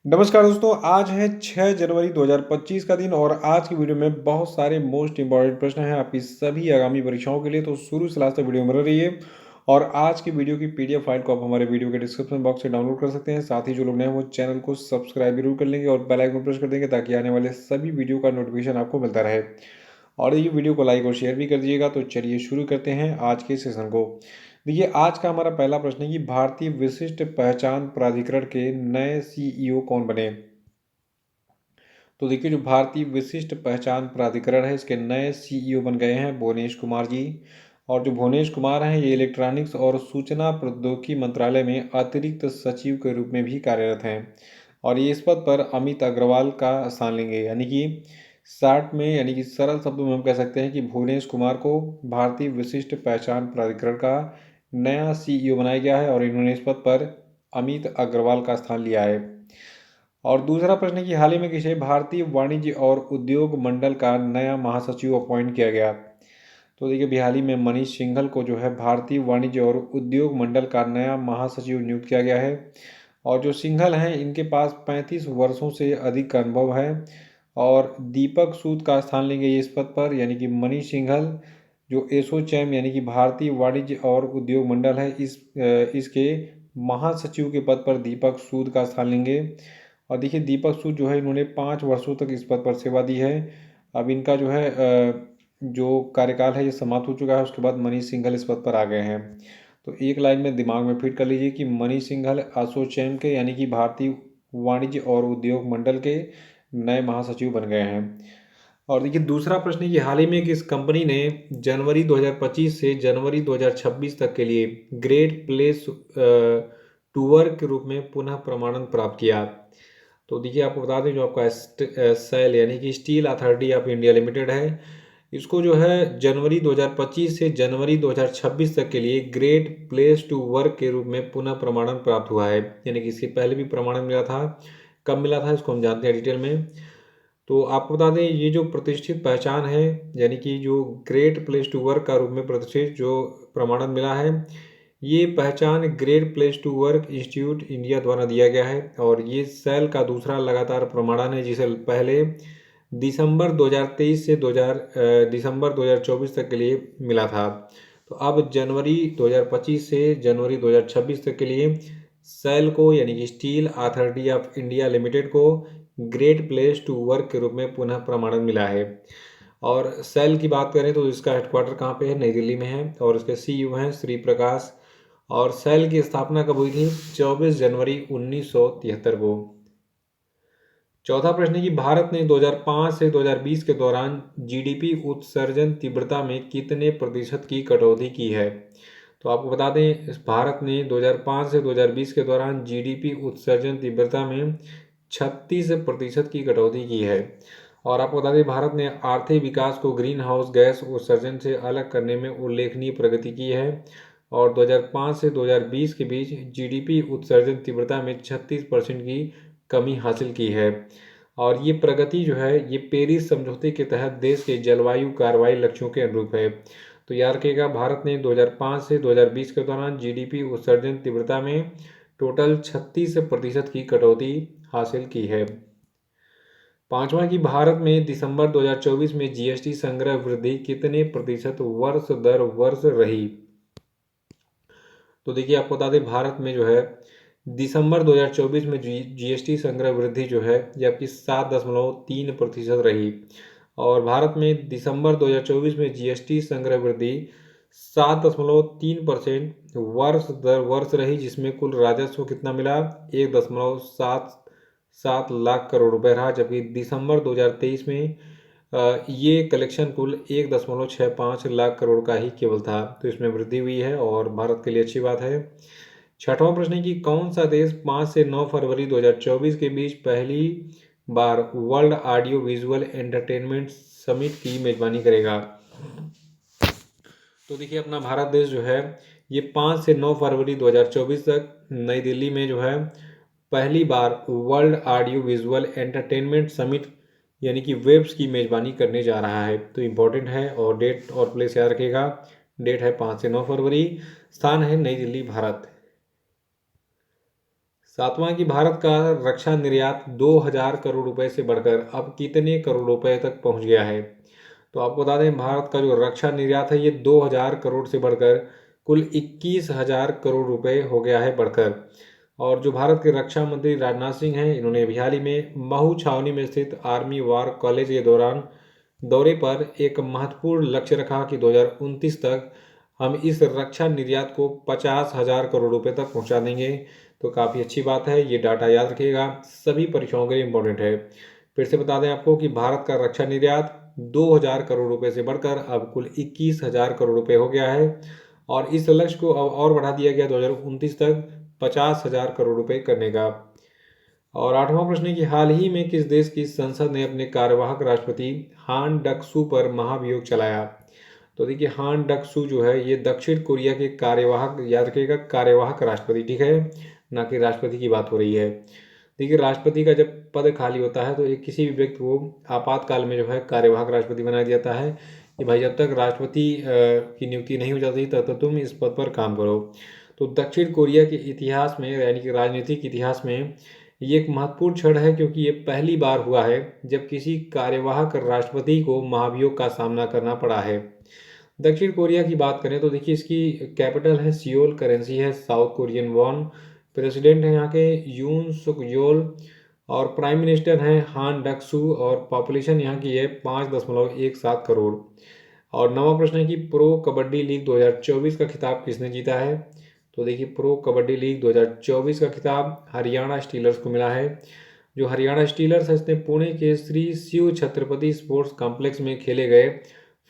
नमस्कार दोस्तों, आज है 6 जनवरी 2025 का दिन और आज की वीडियो में बहुत सारे मोस्ट इंपॉर्टेंट प्रश्न हैं आपकी सभी आगामी परीक्षाओं के लिए। तो शुरू से लास्ट तक वीडियो में बने रहिए और आज की वीडियो की पीडीएफ फाइल को आप हमारे वीडियो के डिस्क्रिप्शन बॉक्स से डाउनलोड कर सकते हैं। साथ ही जो लोग नए हैं वो चैनल को सब्सक्राइब जरूर कर लेंगे और बेल आइकन प्रेस कर देंगे ताकि आने वाले सभी वीडियो का नोटिफिकेशन आपको मिलता रहे। और ये वीडियो को लाइक और शेयर भी कर दीजिएगा। तो चलिए शुरू करते हैं आज के सेशन को। देखिए, आज का हमारा पहला प्रश्न है कि भारतीय विशिष्ट पहचान प्राधिकरण के नए सीईओ कौन बने। तो देखिए, जो भारतीय विशिष्ट पहचान प्राधिकरण है इसके नए सीईओ बन गए हैं भुवनेश कुमार जी। और जो भुवनेश कुमार हैं ये इलेक्ट्रॉनिक्स और सूचना प्रौद्योगिकी मंत्रालय में अतिरिक्त सचिव के रूप में भी कार्यरत हैं। और ये इस पद पर अमित अग्रवाल का स्थान लेंगे। यानी कि शार्ट में यानी कि सरल शब्दों में हम कह सकते हैं कि भुवनेश कुमार को भारतीय विशिष्ट पहचान प्राधिकरण का नया सीईओ बनाया गया है और इन्होंने इस पद पर अमित अग्रवाल का स्थान लिया है। और दूसरा प्रश्न है कि हाल ही में किसे भारतीय वाणिज्य और उद्योग मंडल का नया महासचिव अपॉइंट किया गया। तो देखिए, अभी हाल ही में मनीष सिंघल को जो है भारतीय वाणिज्य और उद्योग मंडल का नया महासचिव नियुक्त किया गया है। और जो सिंघल हैं इनके पास 35 वर्षों से अधिक का अनुभव है। और दीपक सूद का स्थान लेंगे ये इस पद पर। यानी कि मनीष सिंघल जो एसोचैम यानी कि भारतीय वाणिज्य और उद्योग मंडल है इसके महासचिव के पद पर दीपक सूद का स्थान लेंगे। और देखिए, दीपक सूद जो है इन्होंने 5 वर्षों तक इस पद पर सेवा दी है। अब इनका जो है जो कार्यकाल है ये समाप्त हो चुका है। उसके बाद मनीष सिंघल इस पद पर आ गए हैं। तो एक लाइन में दिमाग में फिट कर लीजिए कि मनीष सिंघल एसोचैम के यानी कि भारतीय वाणिज्य और उद्योग मंडल के नए महासचिव बन गए हैं। और देखिए, दूसरा प्रश्न है कि हाल ही में किस कंपनी ने जनवरी 2025 से जनवरी 2026 तक के लिए ग्रेट प्लेस टू वर्क के रूप में पुनः प्रमाणन प्राप्त किया। तो देखिए, आपको बता दें जो आपका सेल यानी कि steel authority of India limited है इसको जो है जनवरी 2025 से जनवरी 2026 तक के लिए ग्रेट प्लेस टू वर्क के रूप में पुनः प्रमाणन प्राप्त हुआ है। यानी कि इससे पहले भी प्रमाणन मिला था। कब मिला था इसको हम जानते हैं डिटेल में। तो आपको बता दें ये जो प्रतिष्ठित पहचान है यानी कि जो ग्रेट प्लेस टू वर्क का रूप में प्रतिष्ठित जो प्रमाणन मिला है ये पहचान great place to work institute India द्वारा दिया गया है। और ये सेल का दूसरा लगातार प्रमाणन है जिसे पहले दिसंबर 2023 से दिसंबर 2024 तक के लिए मिला था। तो अब जनवरी 2025 से जनवरी 2026 तक के लिए सेल को यानी कि steel authority of India limited को ग्रेट प्लेस टू वर्क के रूप में पुनः प्रमाणन मिला है। और सेल की बात करें तो इसका हेडक्वार्टर कहाँ पे है, नई दिल्ली में है। और इसके सीईओ हैं श्री प्रकाश। और सेल की स्थापना कब हुई थी, 24 जनवरी 1973 को। चौथा प्रश्न है कि भारत ने 2005 से 2020 के दौरान जीडीपी उत्सर्जन तीव्रता में कितने प्रतिशत की कटौती की है। तो आपको बता दें भारत ने 2005 से 2020 के दौरान जीडीपी उत्सर्जन तीव्रता में 36% की कटौती की है। और आपको बता दें भारत ने आर्थिक विकास को ग्रीन हाउस गैस उत्सर्जन से अलग करने में उल्लेखनीय प्रगति की है। और 2005 से 2020 के बीच जीडीपी उत्सर्जन तीव्रता में 36% की कमी हासिल की है। और ये प्रगति जो है ये पेरिस समझौते के तहत देश के जलवायु कार्रवाई लक्ष्यों के अनुरूप है। तो याद रखिएगा भारत ने 2005 से 2020 के दौरान जीडीपी उत्सर्जन तीव्रता में टोटल 36% की कटौती हासिल की है। पांचवा कि भारत में दिसंबर 2024 में जीएसटी संग्रह वृद्धि कितने प्रतिशत वर्ष दर वर्ष रही। तो देखिए, आपको बता दें भारत में जो है दिसंबर 2024 में जीएसटी संग्रह वृद्धि जो है ये आपकी 7.3% रही। और भारत में दिसंबर 2024 में जीएसटी संग्रह वृद्धि 7.3% वर्ष दर वर्ष रही, जिसमें कुल राजस्व कितना मिला, 1.77 लाख करोड़ रुपए रहा। जबकि दिसंबर 2023 में ये कलेक्शन कुल 1.65 लाख करोड़ का ही केवल था। तो इसमें वृद्धि हुई है और भारत के लिए अच्छी बात है। छठवां प्रश्न है कि कौन सा देश 5 से 9 फरवरी 2024 के बीच पहली बार world audio visual entertainment summit की मेजबानी करेगा। तो देखिए, अपना भारत देश जो है ये 5 से 9 फरवरी 2024 तक नई दिल्ली में जो है पहली बार world audio visual entertainment summit यानी कि वेब्स की मेजबानी करने जा रहा है। तो इम्पोर्टेंट है और डेट और प्लेस याद रखिएगा। डेट है 5 से 9 फरवरी, स्थान है नई दिल्ली भारत। सातवां कि भारत का रक्षा निर्यात 2000 करोड़ रुपए से बढ़कर अब कितने करोड़ रुपए तक पहुंच गया है। तो आपको बता दें भारत का जो रक्षा निर्यात है ये 2000 करोड़ से बढ़कर कुल 21,000 करोड़ रुपए हो गया है बढ़कर। और जो भारत के रक्षा मंत्री राजनाथ सिंह हैं इन्होंने अभी हाल ही में महू छावनी में स्थित आर्मी वार कॉलेज के दौरे पर एक महत्वपूर्ण लक्ष्य रखा कि 2029 तक हम इस रक्षा निर्यात को 50,000 करोड़ रुपए तक पहुंचा देंगे। तो काफ़ी अच्छी बात है, ये डाटा याद रखिएगा, सभी परीक्षाओं के लिए इम्पोर्टेंट है। फिर से बता दें आपको कि भारत का रक्षा निर्यात 2000 करोड़ रुपए से बढ़कर अब कुल 21,000 करोड़ रुपए हो गया है और इस लक्ष्य को अब और बढ़ा दिया गया 2029 तक 50,000 करोड़ रुपए करने का। और आठवां प्रश्न है कि हाल ही में किस देश की संसद ने अपने कार्यवाहक राष्ट्रपति हान डक-सू पर महाभियोग चलाया। तो देखिए हान डक-सू जो है ये दक्षिण कोरिया के कार्यवाहक, याद रखिएगा कार्यवाहक राष्ट्रपति, ठीक है, ना कि राष्ट्रपति की बात हो रही है। देखिए राष्ट्रपति का जब पद खाली होता है तो एक किसी भी व्यक्ति को आपातकाल में जो है कार्यवाहक राष्ट्रपति बनाया जाता है कि भाई जब तक राष्ट्रपति की नियुक्ति नहीं हो जाती तब तक तुम इस पद पर काम करो। तो दक्षिण कोरिया के इतिहास में यानी कि राजनीतिक इतिहास में ये एक महत्वपूर्ण क्षण है क्योंकि ये पहली बार हुआ है जब किसी कार्यवाहक राष्ट्रपति को महाभियोग का सामना करना पड़ा है। दक्षिण कोरिया की बात करें तो देखिए इसकी कैपिटल है सियोल, करेंसी है साउथ कोरियन वॉन, प्रेसिडेंट है यहाँ के यून सुक योल और प्राइम मिनिस्टर हैं हान डक-सू और पॉपुलेशन यहाँ की है 5.17 करोड़। और नवा प्रश्न है कि प्रो कबड्डी लीग 2024 का खिताब किसने जीता है। तो देखिए प्रो कबड्डी लीग 2024 का खिताब हरियाणा स्टीलर्स को मिला है। जो हरियाणा स्टीलर्स है इसने पुणे के श्री शिव छत्रपति स्पोर्ट्स कॉम्प्लेक्स में खेले गए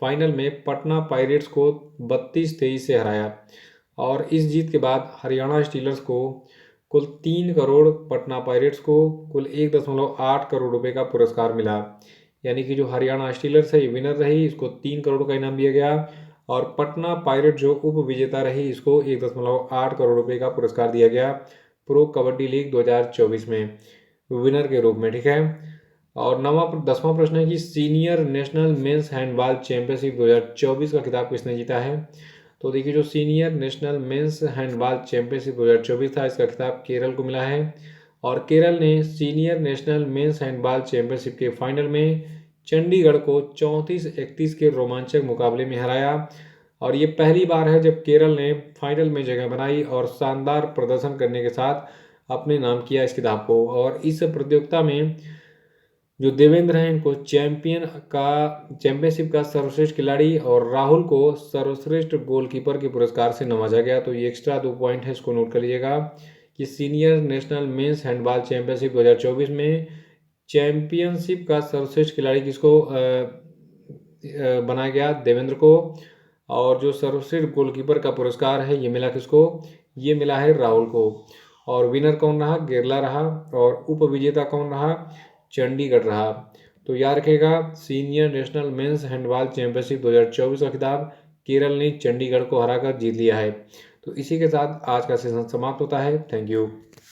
फाइनल में पटना पायरेट्स को 32-23 से हराया और इस जीत के बाद हरियाणा स्टीलर्स को कुल 3 करोड़, पटना पायरेट्स को कुल 1.8 करोड़ रुपए का पुरस्कार मिला। यानी कि जो हरियाणा स्टीलर्स है ये विनर रही, इसको 3 करोड़ का इनाम दिया गया और पटना पायरेट जो उप विजेता रही इसको 1.8 करोड़ रुपए का पुरस्कार दिया गया प्रो कबड्डी लीग 2024 में विनर के रूप में, ठीक है। और 10वां प्रश्न है कि senior national men's handball championship 2024 का खिताब किसने जीता है। तो देखिए जो senior national men's handball championship 2024 था इसका खिताब केरल को मिला है और केरल ने senior national men's handball championship के फाइनल में चंडीगढ़ को 34-31 के रोमांचक मुकाबले में हराया और ये पहली बार है जब केरल ने फाइनल में जगह बनाई और शानदार प्रदर्शन करने के साथ अपने नाम किया इस खिताब को। और इस प्रतियोगिता में जो देवेंद्र हैं इनको चैंपियनशिप का सर्वश्रेष्ठ खिलाड़ी और राहुल को सर्वश्रेष्ठ गोलकीपर के पुरस्कार से नवाजा गया। तो ये एक्स्ट्रा 2 पॉइंट है, इसको नोट कर लीजिएगा कि senior national men's handball championship 2024 में चैंपियनशिप का सर्वश्रेष्ठ खिलाड़ी किसको बनाया गया, देवेंद्र को। और जो सर्वश्रेष्ठ गोलकीपर का पुरस्कार है ये मिला किसको, ये मिला है राहुल को। और विनर कौन रहा, केरला रहा और उप विजेता कौन रहा, चंडीगढ़ रहा। तो याद रखेगा senior national men's handball championship 2024 का खिताब केरल ने चंडीगढ़ को हराकर जीत लिया है। तो इसी के साथ आज का सेशन समाप्त होता है। Thank you.